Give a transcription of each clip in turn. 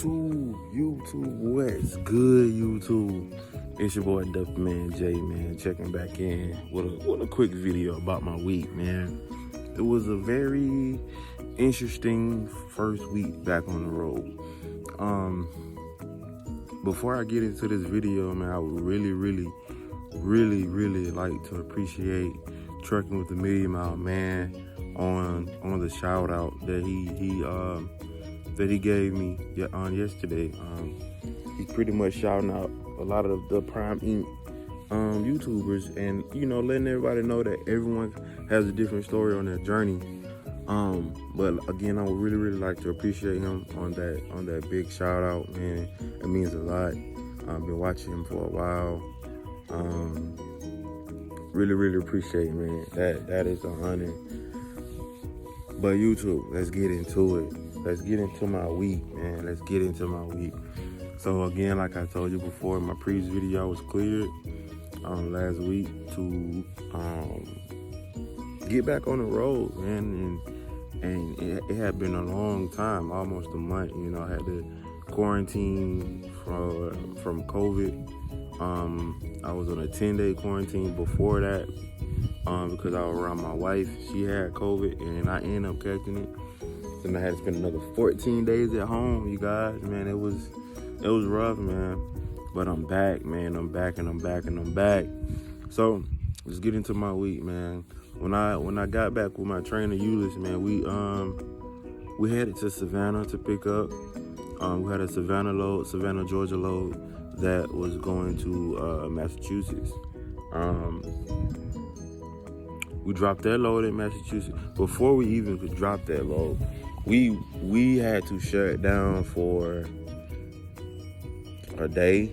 What's good, YouTube? It's your boy Duffy Man J, man, checking back in with a quick video about my week, man. It was a very interesting first week back on the road. Before I get into this video, man, I would really like to appreciate Trucking with the Million Mile Man on the shout out that he gave me on yesterday. He's pretty much shouting out a lot of the PrimeInc YouTubers, and letting everybody know that everyone has a different story on their journey. But again, I would really like to appreciate him on that big shout out, man. It means a lot. I've been watching him for a while. Really appreciate it, man. That is an honor. But YouTube, let's get into it. Let's get into my week, man. Let's get into my week. So again, like I told you before, my previous video I was cleared last week to get back on the road, man. And it had been a long time, almost a month. I had to quarantine from COVID. I was on a 10-day quarantine before that because I was around my wife. She had COVID, and I ended up catching it. Then I had to spend another 14 days at home, you guys. Man, it was rough, man. But I'm back, man. I'm back. So let's get into my week, man. When I got back with my trainer Euless, man, we headed to Savannah to pick up. We had a Savannah, Georgia load that was going to Massachusetts. We dropped that load in Massachusetts. Before we even could drop that load, we had to shut it down for a day.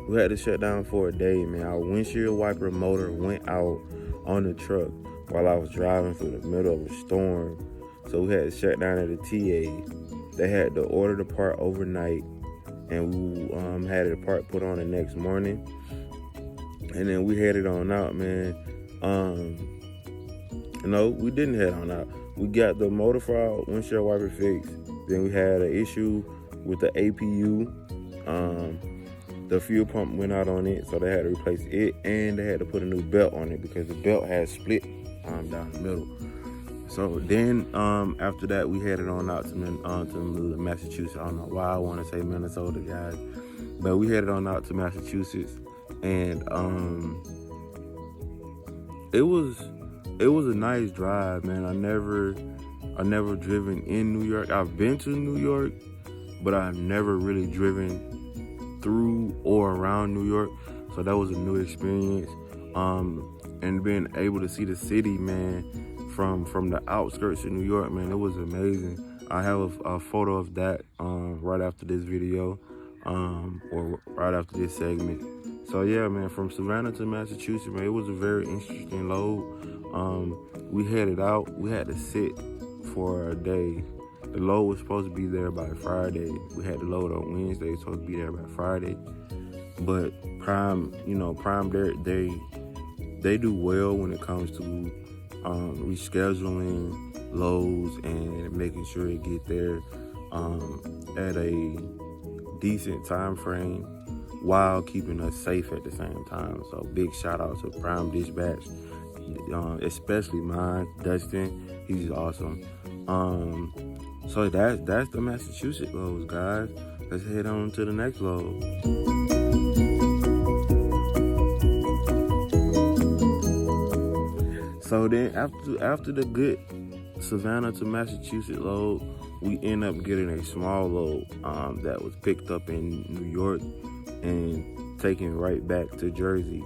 We had to shut down for a day, man. Our windshield wiper motor went out on the truck while I was driving through the middle of a storm. So we had to shut down at a TA. They had to order the part overnight, and we had the part put on the next morning. And then we headed on out, man. No, we didn't head on out. We got the motor for our windshield wiper fixed. Then we had an issue with the APU. The fuel pump went out on it, so they had to replace it, and they had to put a new belt on it because the belt had split down the middle. So then after that, we headed on out to Massachusetts. I don't know why I want to say Minnesota, guys, but we headed on out to Massachusetts, and it was a nice drive, man. I never driven in New York. I've been to New York, but I've never really driven through or around New York, so that was a new experience. And being able to see the city, man, from the outskirts of New York, man, it was amazing. I have a photo of that right after this video, or right after this segment. So yeah, man, from Savannah to Massachusetts, man, it was a very interesting load. We headed out. We had to sit for a day. The load was supposed to be there by Friday. We had the load on Wednesday, supposed to be there by Friday. But Prime, they do well when it comes to rescheduling loads and making sure it get there at a decent time frame while keeping us safe at the same time. So big shout out to Prime Dispatch, especially mine, Dustin. He's awesome. So that's the Massachusetts loads, guys. Let's head on to the next load. So then after the good Savannah to Massachusetts load, we end up getting a small load that was picked up in New York and taken right back to Jersey.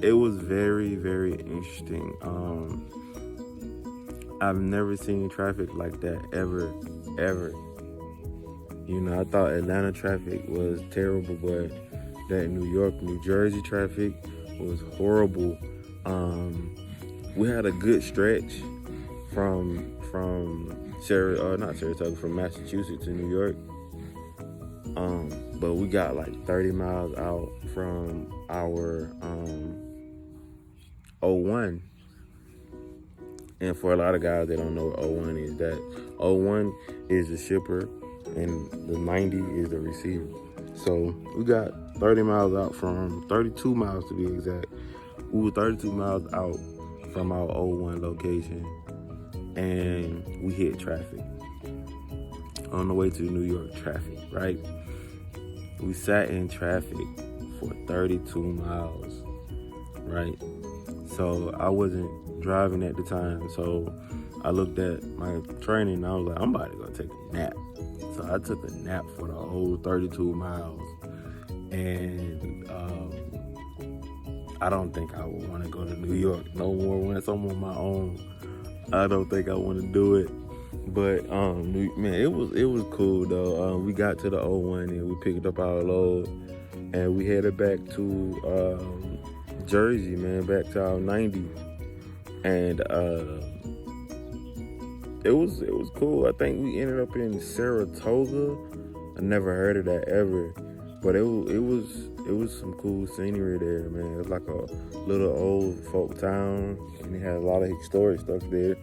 It was very interesting. I've never seen traffic like that ever. I thought Atlanta traffic was terrible, but that New York, New Jersey traffic was horrible. We had a good stretch from Massachusetts to New York. But we got like 30 miles out from our 01. And for a lot of guys that don't know what O1 is, that O1 is the shipper and the 90 is the receiver. So we got 30 miles out from, 32 miles to be exact. We were 32 miles out from our O1 location, and we hit traffic. On the way to New York, traffic, right? We sat in traffic for 32 miles, right? So I wasn't driving at the time, so I looked at my training and I was like, I'm about to go take a nap. So I took a nap for the whole 32 miles, and I don't think I would want to go to New York no more once I'm on my own. I don't think I want to do it. But man, it was cool though. We got to the O1 and we picked up our load, and we headed back to Jersey, man, back to our 90. And it was cool. I think we ended up in Saratoga. I never heard of that ever, but it was some cool scenery there, man. It was like a little old folk town, and it had a lot of historic stuff there.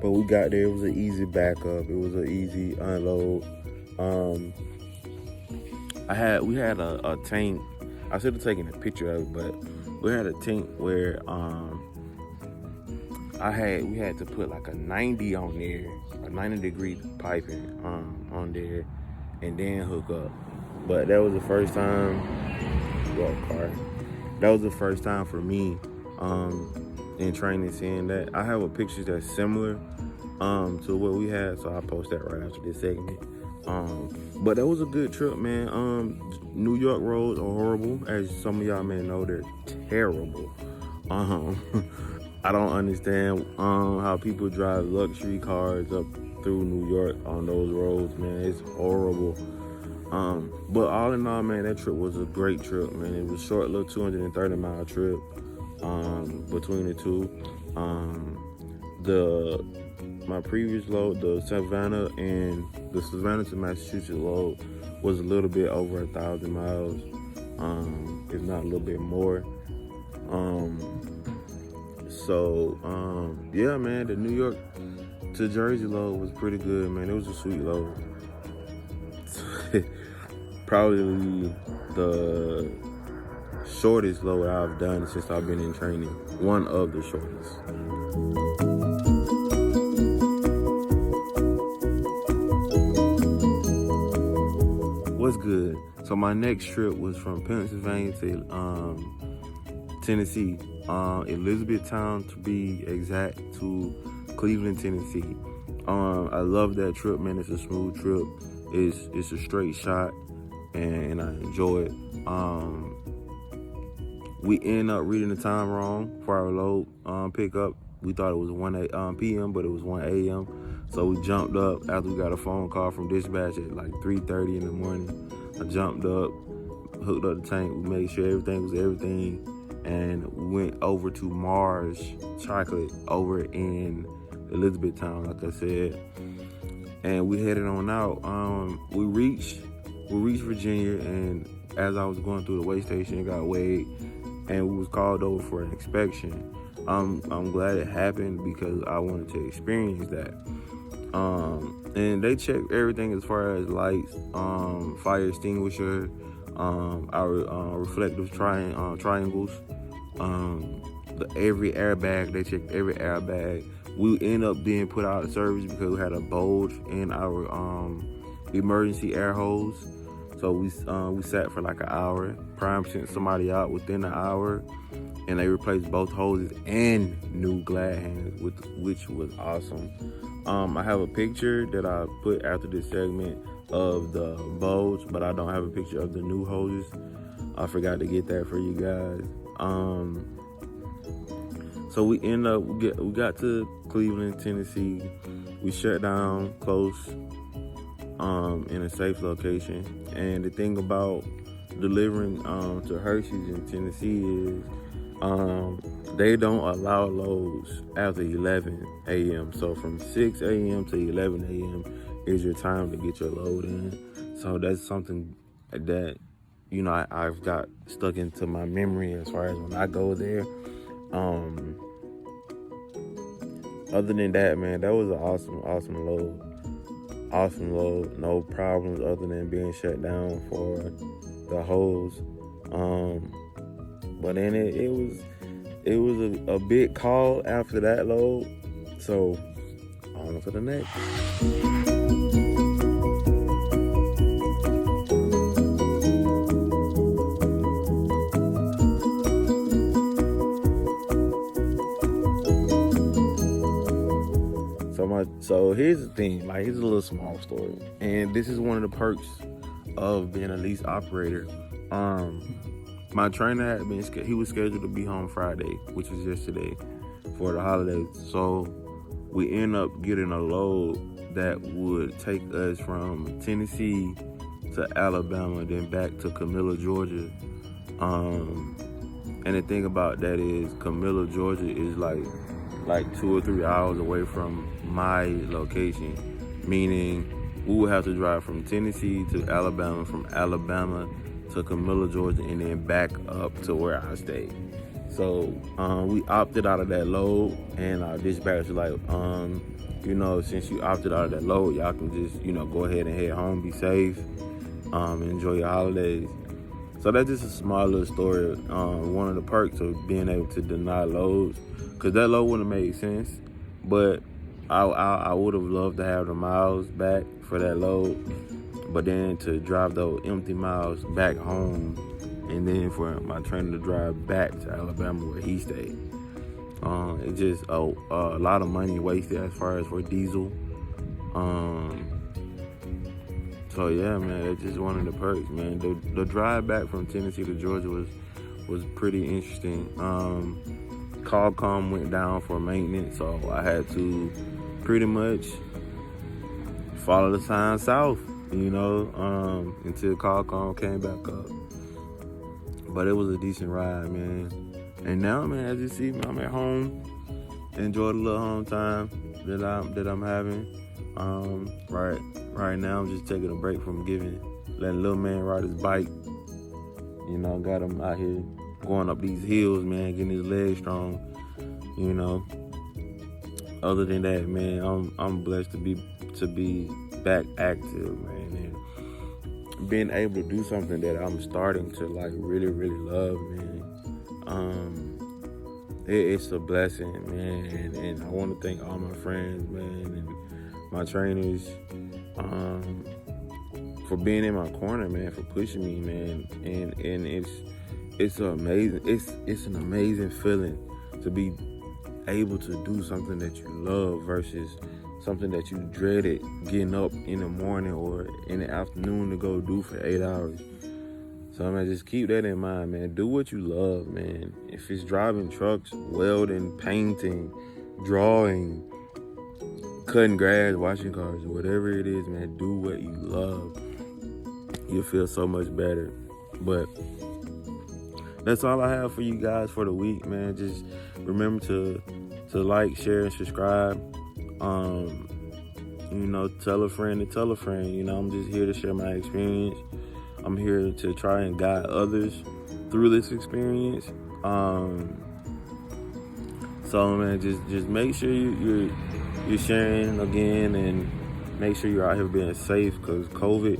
But we got there. It was an easy backup. It was an easy unload. We had a tank. I should have taken a picture of it, but we had a tank where we had to put like a 90 on there, a 90-degree piping on there, and then hook up. But that was the first time. That was the first time for me in training seeing that. I have a picture that's similar to what we had, so I'll post that right after this segment. But that was a good trip, man. New York roads are horrible, as some of y'all may know. They're terrible. I don't understand how people drive luxury cars up through New York on those roads, man. It's horrible. But all in all, man, that trip was a great trip, man. It was a short little 230-mile trip between the two. My previous load, the Savannah to Massachusetts load, was a little bit over 1,000 miles, if not a little bit more. Yeah, man, the New York to Jersey load was pretty good, man. It was a sweet load. Probably the shortest load I've done since I've been in training. One of the shortest. What's good? So my next trip was from Pennsylvania to Tennessee, Elizabethtown to be exact, to Cleveland, Tennessee. I love that trip, man. It's a smooth trip. It's a straight shot, and I enjoy it. We end up reading the time wrong for our load pickup. We thought it was 1 p.m., but it was 1 a.m. So we jumped up after we got a phone call from dispatch at like 3:30 in the morning. I jumped up, hooked up the tank, we made sure everything was everything, and we went over to Mars Chocolate over in Elizabethtown, like I said. And we headed on out. We reached Virginia, and as I was going through the weigh station, it got weighed, and we was called over for an inspection. I'm glad it happened because I wanted to experience that. And they checked everything as far as lights, fire extinguisher, our reflective triangles, every airbag. They checked every airbag. We ended up being put out of service because we had a bulge in our emergency air hose. So we sat for like an hour. Prime sent somebody out within an hour, and they replaced both hoses and new glad hands, which was awesome. I have a picture that I put after this segment of the bulge, but I don't have a picture of the new hoses. I forgot to get that for you guys. So we got to Cleveland, Tennessee. We shut down close in a safe location. And the thing about delivering to Hershey's in Tennessee is they don't allow loads after 11 a.m. So from 6 a.m. to 11 a.m. is your time to get your load in. So that's something that, you know, I've got stuck into my memory as far as when I go there. other than that, man, that was an awesome load. Awesome load. No problems other than being shut down for the hose. But then it was a big call after that load. So on to the next. So here's the thing, like, here's a little small story, and this is one of the perks of being a lease operator. My trainer he was scheduled to be home Friday, which was yesterday, for the holidays. So we end up getting a load that would take us from Tennessee to Alabama, then back to Camilla, Georgia. And the thing about that is Camilla, Georgia is like 2 or 3 hours away from my location, meaning we would have to drive from Tennessee to Alabama, from Alabama to Camilla, Georgia, and then back up to where I stay. So we opted out of that load, and our dispatcher was like, since you opted out of that load, y'all can just, go ahead and head home, be safe, enjoy your holidays. So that's just a small little story. One of the perks of being able to deny loads, because that load wouldn't have made sense, but I would have loved to have the miles back for that load, but then to drive those empty miles back home, and then for my trainer to drive back to Alabama where he stayed. It's just a lot of money wasted as far as for diesel. So yeah, man, it's just one of the perks, man. The drive back from Tennessee to Georgia was pretty interesting. Qualcomm went down for maintenance, so I had to pretty much follow the sign south, until Qualcomm came back up. But it was a decent ride, man. And now, man, as you see, I'm at home, enjoy the little home time that I'm having. Right now, I'm just taking a break from letting little man ride his bike. Got him out here going up these hills, man, getting his legs strong. Other than that, man, I'm blessed to be back active, man, and being able to do something that I'm starting to really, really love, man. It's a blessing, man, and I want to thank all my friends, man, and my trainers, for being in my corner, man, for pushing me, man, and it's amazing. It's an amazing feeling to be able to do something that you love versus something that you dreaded getting up in the morning or in the afternoon to go do for 8 hours. So, man, just keep that in mind, man. Do what you love, man. If it's driving trucks, welding, painting, drawing, cutting grass, washing cars, whatever it is, man, do what you love. You'll feel so much better. But that's all I have for you guys for the week, man. Just remember to like, share, and subscribe. Tell a friend to tell a friend. I'm just here to share my experience. I'm here to try and guide others through this experience. So, man, just make sure you're sharing again, and make sure you're out here being safe, because COVID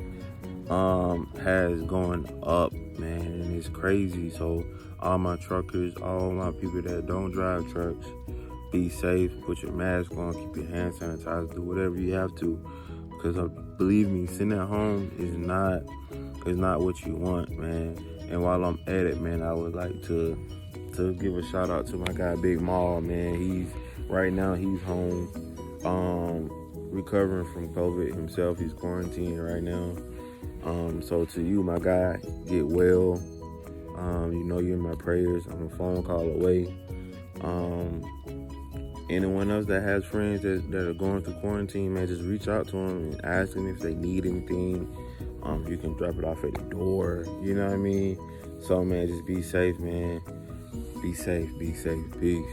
has gone up, man, and it's crazy. So all my truckers, all my people that don't drive trucks, be safe, put your mask on, keep your hand sanitized, do whatever you have to, because believe me, sitting at home is not what you want, man. And while I'm at it, man, I would like to give a shout out to my guy Big Maul, man. Right now he's home, recovering from COVID himself. He's quarantined right now. So to you, my guy, get well. You're in my prayers. I'm a phone call away. Anyone else that has friends that are going through quarantine, man, just reach out to them and ask them if they need anything. You can drop it off at the door. You know what I mean? So, man, just be safe, man. Be safe. Peace.